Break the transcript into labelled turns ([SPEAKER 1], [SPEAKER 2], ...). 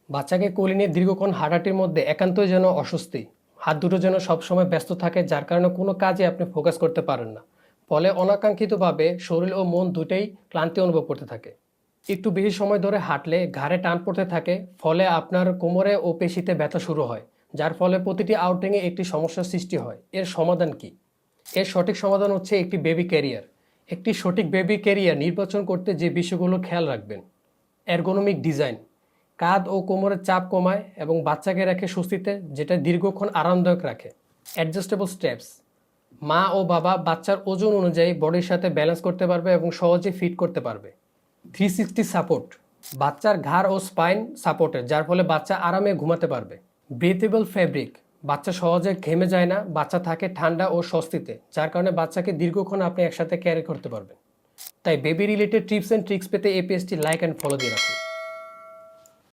[SPEAKER 1] বাচ্চাকে কোলে নিয়ে দীর্ঘক্ষণ হাঁটাটির মধ্যে একান্তই যেন অস্বস্তি। হাত দুটো যেন সবসময় ব্যস্ত থাকে, যার কারণে কোনো কাজে আপনি ফোকাস করতে পারেন না। ফলে অনাকাঙ্ক্ষিতভাবে শরীর ও মন দুটোই ক্লান্তি অনুভব করতে থাকে। একটু বেশি সময় ধরে হাঁটলে ঘাড়ে টান পড়তে থাকে, ফলে আপনার কোমরে ও পেশিতে ব্যথা শুরু হয়, যার ফলে প্রতিটি আউটিংয়ে একটি সমস্যার সৃষ্টি হয়। এর সমাধান কি? এর সঠিক সমাধান হচ্ছে একটি বেবি ক্যারিয়ার। একটি সঠিক বেবি ক্যারিয়ার নির্বাচন করতে যে বিষয়গুলো খেয়াল রাখবেন: এরগোনমিক ডিজাইন, কাঁধ ও কোমরের চাপ কমায় এবং বাচ্চাকে রাখে স্বস্তিতে, যেটা দীর্ঘক্ষণ আরামদায়ক রাখে। অ্যাডজাস্টেবল স্টেপস, মা ও বাবা বাচ্চার ওজন অনুযায়ী বডির সাথে ব্যালেন্স করতে পারবে এবং সহজে ফিট করতে পারবে। 360 সাপোর্ট, বাচ্চার ঘাড় ও স্পাইন সাপোর্টের, যার ফলে বাচ্চা আরামে ঘুমাতে পারবে। ব্রিথেবল ফ্যাব্রিক, বাচ্চা সহজে ঘেমে যায় না, বাচ্চা থাকে ঠান্ডা ও স্বস্তিতে, যার কারণে বাচ্চাকে দীর্ঘক্ষণ আপনি একসাথে ক্যারি করতে পারবেন। তাই baby related tips and tricks পেতে এই পেজটি লাইক অ্যান্ড ফলো দিয়ে রাখুন।